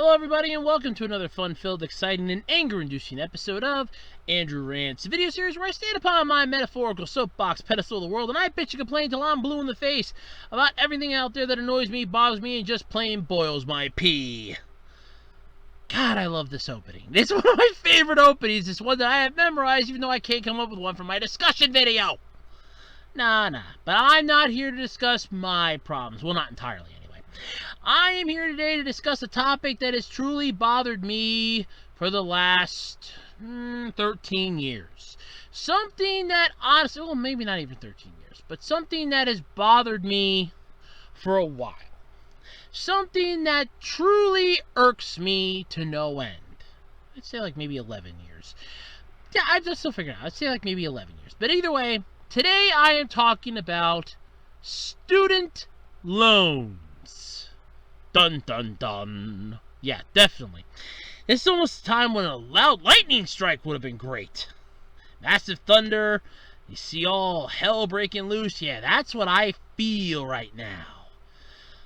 Hello everybody and welcome to another fun-filled, exciting, and anger-inducing episode of Andrew Rants, a video series where I stand upon my metaphorical soapbox pedestal of the world and I bitch and complain till I'm blue in the face about everything out there that annoys me, bothers me, and just plain boils my pee. God, I love this opening. It's one of my favorite openings. It's one that I have memorized even though I can't come up with one for my discussion video. Nah. But I'm not here to discuss my problems. Well, not entirely anyway. I am here today to discuss a topic that has truly bothered me for the last 13 years. Something that honestly, well, maybe not even 13 years, but something that has bothered me for a while. Something that truly irks me to no end. I'd say like maybe 11 years. Yeah, I'm just still figuring it out. I'd say like maybe 11 years. But either way, today I am talking about student loans. Dun dun dun. Yeah, definitely. This is almost the time when a loud lightning strike would have been great. Massive thunder. You see all hell breaking loose. Yeah, that's what I feel right now.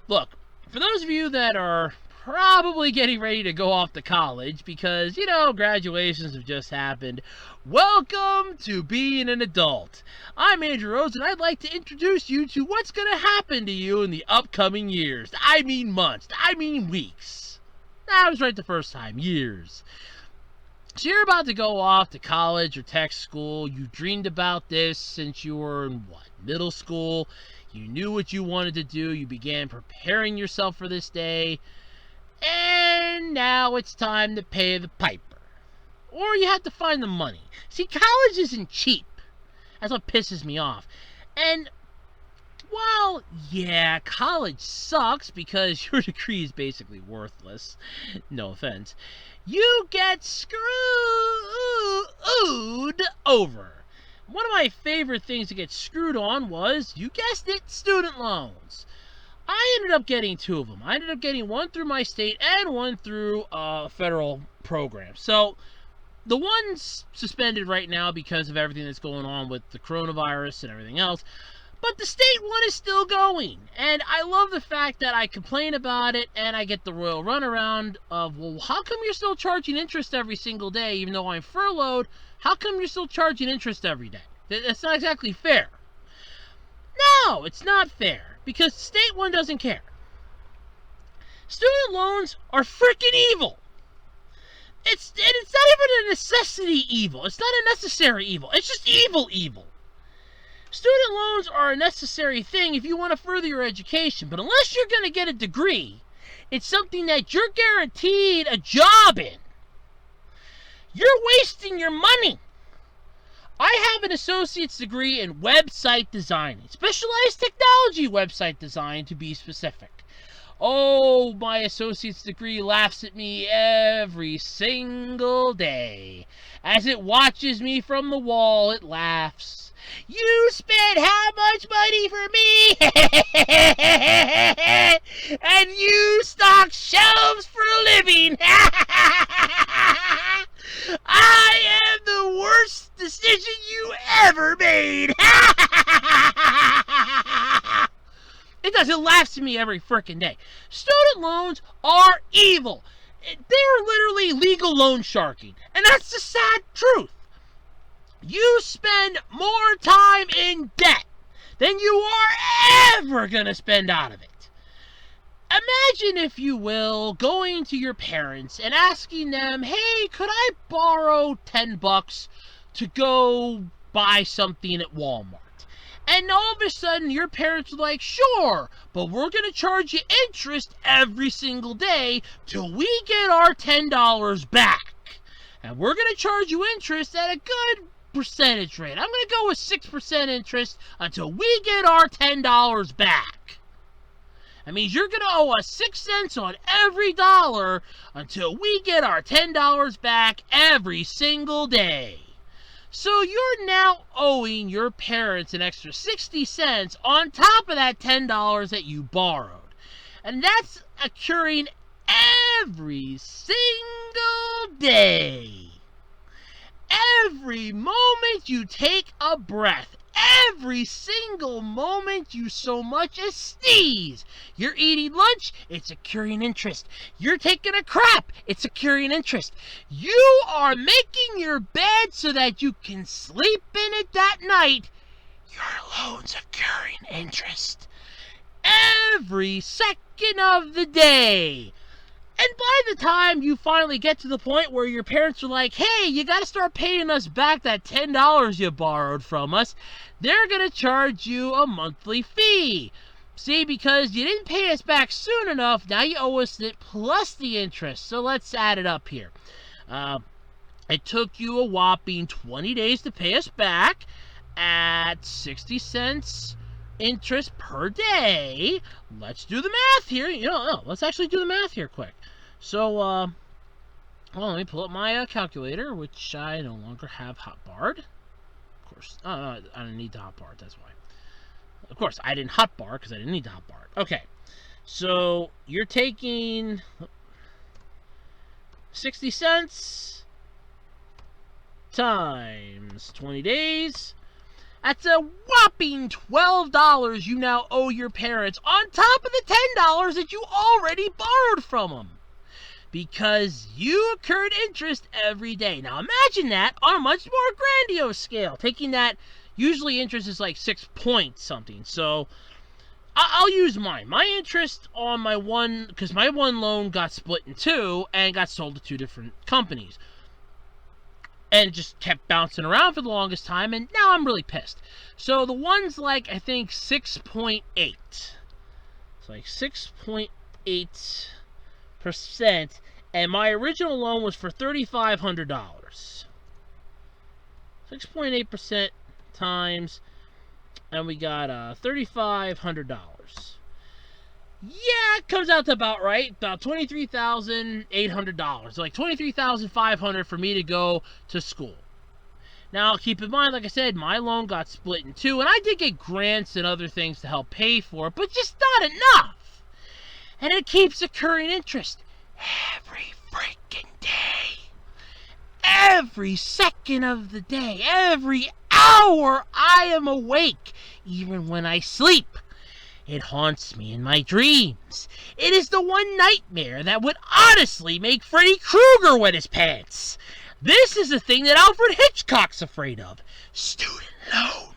Look, for those of you that are probably getting ready to go off to college because, graduations have just happened, welcome to being an adult. I'm Andrew Rose, and I'd like to introduce you to what's going to happen to you in the upcoming years. I mean months. I mean weeks. I was right the first time. Years. So you're about to go off to college or tech school. You dreamed about this since you were in, middle school. You knew what you wanted to do. You began preparing yourself for this day. And now it's time to pay the piper. Or you have to find the money. See, college isn't cheap. That's what pisses me off. And while, yeah, college sucks because your degree is basically worthless. No offense. You get screwed over. One of my favorite things to get screwed on was, you guessed it, student loans. I ended up getting two of them. I ended up getting one through my state and one through a federal program. So the one's suspended right now because of everything that's going on with the coronavirus and everything else. But the state one is still going. And I love the fact that I complain about it and I get the royal runaround of, well, how come you're still charging interest every single day even though I'm furloughed? How come you're still charging interest every day? That's not exactly fair. No, it's not fair. Because the state one doesn't care. Student loans are freaking evil. It's not even a necessity evil. It's not a necessary evil. It's just evil. Student loans are a necessary thing if you want to further your education. But unless you're going to get a degree, it's something that you're guaranteed a job in. You're wasting your money. I have an associate's degree in website designing, specialized technology website design to be specific. Oh, my associate's degree laughs at me every single day. As it watches me from the wall, it laughs. You spent how much money for me? And you stock shelves for a living. I am the worst decision you ever made. It does. It laughs at me every frickin' day. Student loans are evil. They're literally legal loan sharking. And that's the sad truth. You spend more time in debt than you are ever going to spend out of it. Imagine, if you will, going to your parents and asking them, hey, could I borrow $10 to go buy something at Walmart? And all of a sudden, your parents are like, sure, but we're going to charge you interest every single day till we get our $10 back. And we're going to charge you interest at a good percentage rate. I'm going to go with 6% interest until we get our $10 back. That means you're going to owe us 6 cents on every dollar until we get our $10 back every single day. So you're now owing your parents an extra 60 cents on top of that $10 that you borrowed. And that's occurring every single day. Every moment you take a breath, every single moment you so much as sneeze. You're eating lunch, it's accruing interest. You're taking a crap, it's accruing interest. You are making your bed so that you can sleep in it that night. Your loan's accruing interest. Every second of the day. And by the time you finally get to the point where your parents are like, hey, you got to start paying us back that $10 you borrowed from us, they're going to charge you a monthly fee. See, because you didn't pay us back soon enough, now you owe us it plus the interest. So let's add it up here. It took you a whopping 20 days to pay us back at 60 cents interest per day. Let's do the math here. Let's actually do the math here quick. So, well, let me pull up my calculator, which I no longer have hotbarred. Of course, I didn't need to hotbar it, that's why. Of course, I didn't hotbar because I didn't need to hotbar it. Okay, so you're taking 60 cents times 20 days. That's a whopping $12 you now owe your parents on top of the $10 that you already borrowed from them. Because you accrued interest every day. Now imagine that on a much more grandiose scale. Taking that, usually interest is like 6 point something. So I'll use mine. My interest on my one, because my one loan got split in two and got sold to two different companies. And just kept bouncing around for the longest time, and now I'm really pissed. So the one's like, I think 6.8. It's like 6.8%, and my original loan was for $3,500. 6.8% times, and we got $3,500. Yeah, it comes out to about right, about $23,800. Like $23,500 for me to go to school. Now, keep in mind, like I said, my loan got split in two, and I did get grants and other things to help pay for it, but just not enough. And it keeps accruing interest every freaking day. Every second of the day, every hour I am awake, even when I sleep. It haunts me in my dreams. It is the one nightmare that would honestly make Freddy Krueger wet his pants. This is the thing that Alfred Hitchcock's afraid of. Student loans.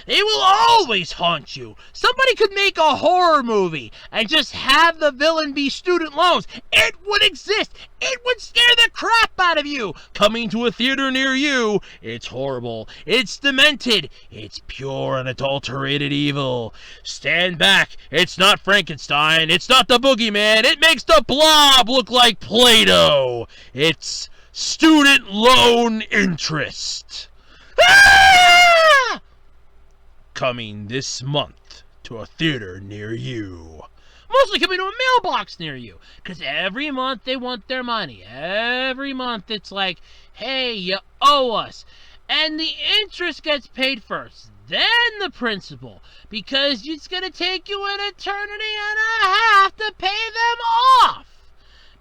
They will always haunt you. Somebody could make a horror movie and just have the villain be student loans. It would exist. It would scare the crap out of you. Coming to a theater near you. It's horrible. It's demented. It's pure unadulterated evil. Stand back. It's not Frankenstein. It's not the boogeyman. It makes the blob look like Play-Doh. It's student loan interest. Ah! Coming this month to a theater near you. Mostly coming to a mailbox near you. Because every month they want their money. Every month it's like, hey, you owe us. And the interest gets paid first. Then the principal. Because it's going to take you an eternity and a half to pay them off.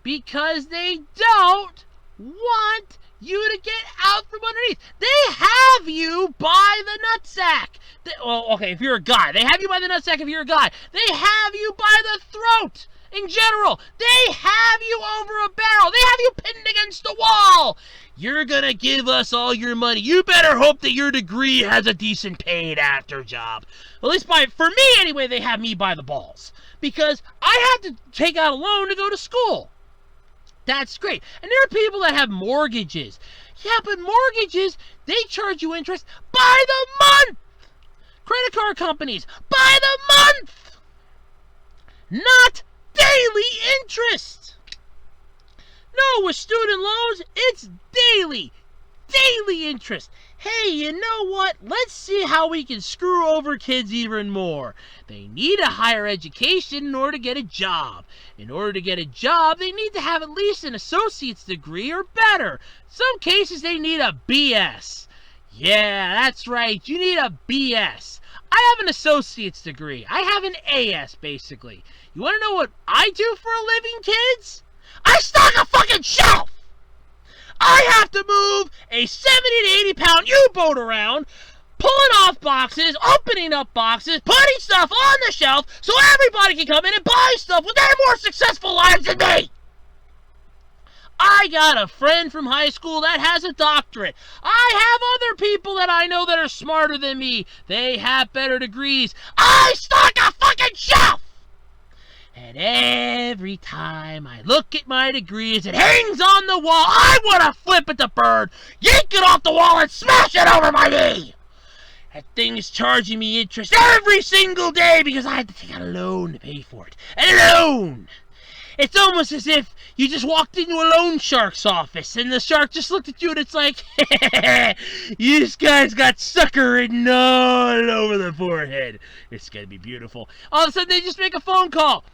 Because they don't want you to get out from underneath. They have you by the nutsack. If you're a guy. They have you by the nutsack if you're a guy. They have you by the throat. In general, they have you over a barrel. They have you pinned against the wall. You're gonna give us all your money. You better hope that your degree has a decent paid after job. At least for me anyway, they have me by the balls. Because I had to take out a loan to go to school. That's great. And there are people that have mortgages. Yeah, but mortgages, they charge you interest by the month. Credit card companies, by the month. Not daily interest. No, with student loans, it's daily interest. Hey, you know what? Let's see how we can screw over kids even more. They need a higher education in order to get a job. In order to get a job, they need to have at least an associate's degree or better. In some cases, they need a BS. Yeah, that's right. You need a BS. I have an associate's degree. I have an AS, basically. You want to know what I do for a living, kids? I stock a fucking shelf! I have to move a 70 to 80 pound U-boat around pulling off boxes, opening up boxes, putting stuff on the shelf so everybody can come in and buy stuff with their more successful lives than me. I got a friend from high school that has a doctorate. I have other people that I know that are smarter than me. They have better degrees. I stock a fucking shelf! And every time I look at my degrees, it hangs on the wall. I want to flip at the bird, yank it off the wall, and smash it over my knee. That thing is charging me interest every single day because I have to take out a loan to pay for it. A loan! It's almost as if you just walked into a loan shark's office and the shark just looked at you and it's like, you guys got sucker written all over the forehead. It's going to be beautiful. All of a sudden they just make a phone call.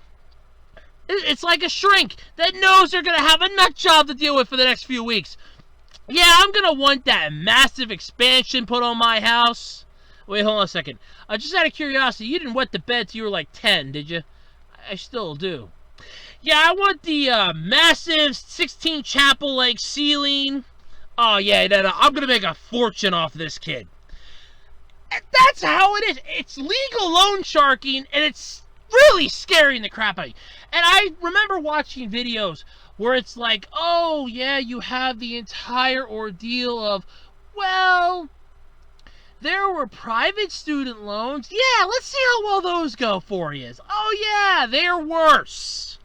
It's like a shrink that knows they're going to have a nut job to deal with for the next few weeks. Yeah, I'm going to want that massive expansion put on my house. Wait, hold on a second. Just out of curiosity, you didn't wet the bed till you were like 10, did you? I still do. Yeah, I want the massive 16 chapel-like ceiling. Oh, yeah, I'm going to make a fortune off this kid. That's how it is. It's legal loan sharking, and it's really scaring the crap out of you. And I remember watching videos where it's like, oh, yeah, you have the entire ordeal of, well, there were private student loans. Yeah, let's see how well those go for you. Oh, yeah, they're worse.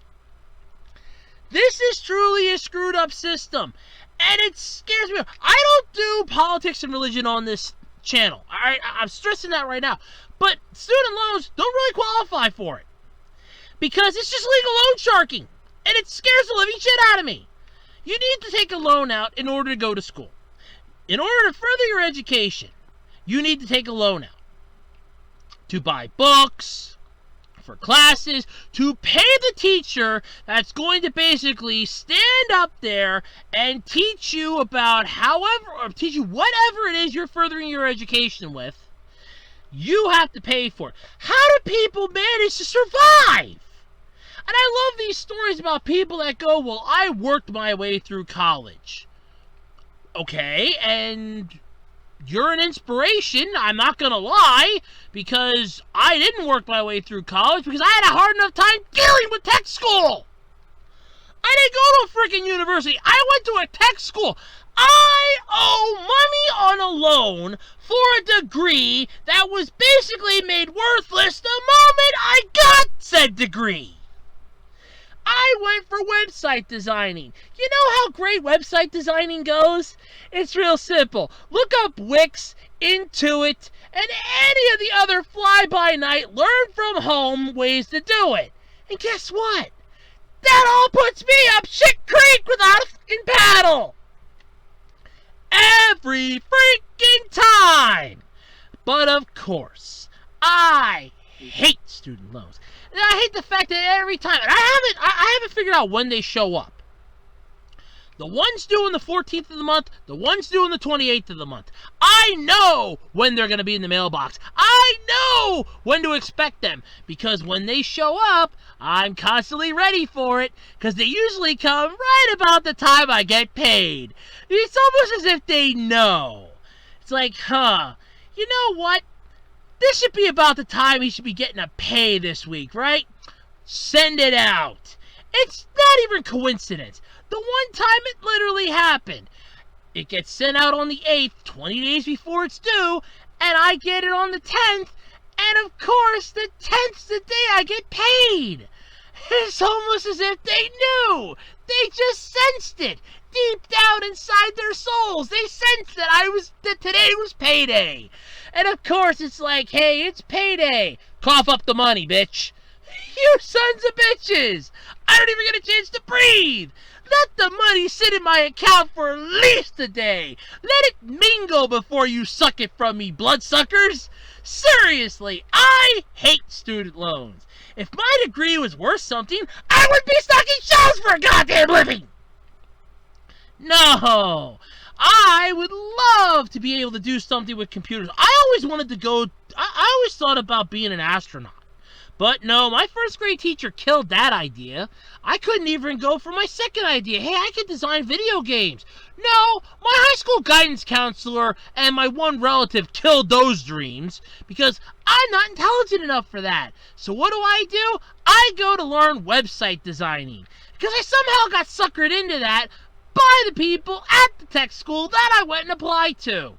This is truly a screwed up system, and it scares me. I don't do politics and religion on this channel. All right, I'm stressing that right now. But student loans don't really qualify for it because it's just legal loan sharking, and it scares the living shit out of me. You need to take a loan out in order to go to school. In order to further your education, you need to take a loan out to buy books, for classes, to pay the teacher that's going to basically stand up there and teach you about teach you whatever it is you're furthering your education with. You have to pay for it. How do people manage to survive? And I love these stories about people that go, well, I worked my way through college. Okay, and you're an inspiration, I'm not going to lie, because I didn't work my way through college because I had a hard enough time dealing with tech school. I didn't go to a freaking university. I went to a tech school. I owe money on a loan for a degree that was basically made worthless the moment I got said degree. I went for website designing. You know how great website designing goes? It's real simple. Look up Wix, Intuit, and any of the other fly-by-night, learn-from-home ways to do it. And guess what? That all puts me up shit creek without a fucking paddle. Every freaking time. But of course, I hate student loans. And I hate the fact that every time, and I haven't figured out when they show up. The one's due on the 14th of the month, the one's due on the 28th of the month. I know when they're going to be in the mailbox. I know when to expect them, because when they show up, I'm constantly ready for it, because they usually come right about the time I get paid. It's almost as if they know. It's like, you know what? This should be about the time he should be getting a pay this week, right? Send it out. It's not even coincidence. The one time it literally happened. It gets sent out on the 8th, 20 days before it's due, and I get it on the 10th, and of course, the 10th's the day I get paid. It's almost as if they knew. They just sensed it. Deep down inside their souls, they sensed that today was payday. And of course, it's like, hey, it's payday. Cough up the money, bitch. You sons of bitches. I don't even get a chance to breathe. Let the money sit in my account for at least a day. Let it mingle before you suck it from me, bloodsuckers. Seriously, I hate student loans. If my degree was worth something, I would be stocking shelves for a goddamn living. No, I would love to be able to do something with computers. I always thought about being an astronaut. But no, my first grade teacher killed that idea. I couldn't even go for my second idea. Hey, I could design video games. No, my high school guidance counselor and my one relative killed those dreams because I'm not intelligent enough for that. So what do? I go to learn website designing because I somehow got suckered into that by the people at the tech school that I went and applied to.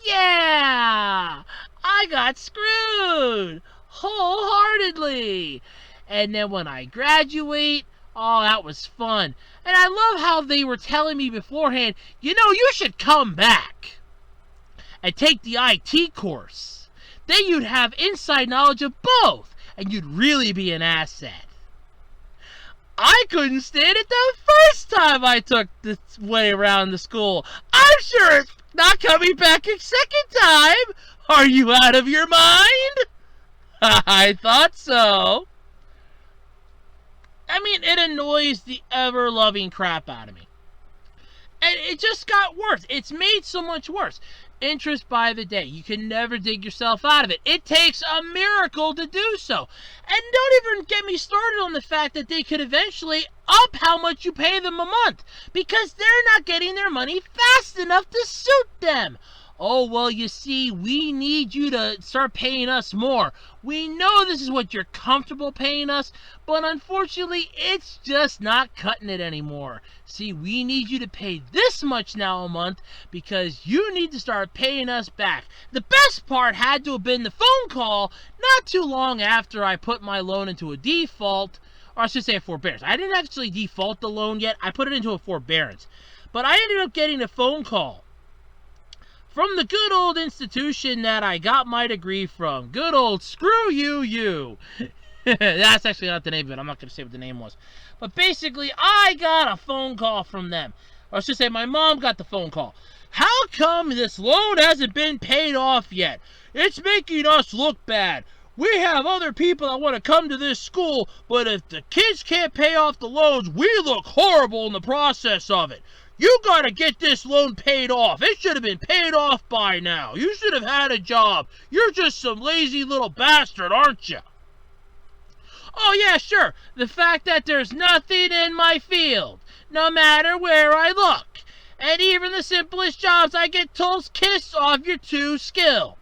Yeah, I got screwed wholeheartedly. And then when I graduate, oh, that was fun. And I love how they were telling me beforehand, you should come back and take the IT course. Then you'd have inside knowledge of both, and you'd really be an asset. I couldn't stand it the first time I took this way around the school. I'm sure it's not coming back a second time. Are you out of your mind? I thought so. I mean, it annoys the ever-loving crap out of me. And it just got worse. It's made so much worse. Interest by the day. You can never dig yourself out of it. It takes a miracle to do so. And don't even get me started on the fact that they could eventually up how much you pay them a month, because they're not getting their money fast enough to suit them. Oh, well, you see, we need you to start paying us more. We know this is what you're comfortable paying us, but unfortunately, it's just not cutting it anymore. See, we need you to pay this much now a month because you need to start paying us back. The best part had to have been the phone call not too long after I put my loan into a default, or I should say a forbearance. I didn't actually default the loan yet. I put it into a forbearance. But I ended up getting a phone call from the good old institution that I got my degree from. Good old Screw You. That's actually not the name of it. I'm not going to say what the name was. But basically, I got a phone call from them. Or I should say my mom got the phone call. How come this loan hasn't been paid off yet? It's making us look bad. We have other people that want to come to this school, but if the kids can't pay off the loans, we look horrible in the process of it. You gotta get this loan paid off. It should have been paid off by now. You should have had a job. You're just some lazy little bastard, aren't you? Oh yeah, sure. The fact that there's nothing in my field, no matter where I look. And even the simplest jobs I get told, kiss off, you're too skilled.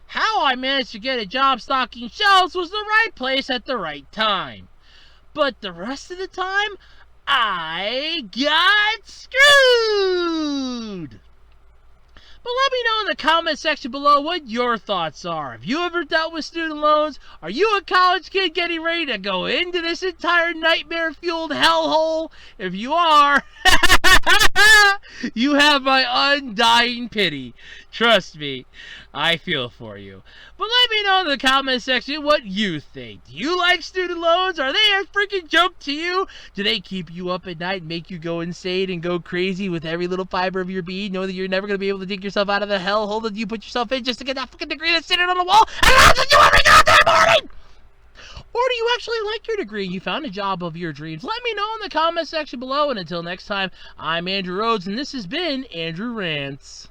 How I managed to get a job stocking shelves was the right place at the right time. But the rest of the time, I got screwed! But let me know in the comment section below what your thoughts are. Have you ever dealt with student loans? Are you a college kid getting ready to go into this entire nightmare-fueled hellhole? If you are, you have my undying pity. Trust me, I feel for you. But let me know in the comment section what you think. Do you like student loans? Are they a freaking joke to you? Do they keep you up at night and make you go insane and go crazy with every little fiber of your being, knowing that you're never going to be able to dig yourself out of the hellhole that you put yourself in just to get that fucking degree that's sitting on the wall and laugh you every goddamn morning? Or do you actually like your degree and you found a job of your dreams? Let me know in the comment section below. And until next time, I'm Andrew Rhodes, and this has been Andrew Rants.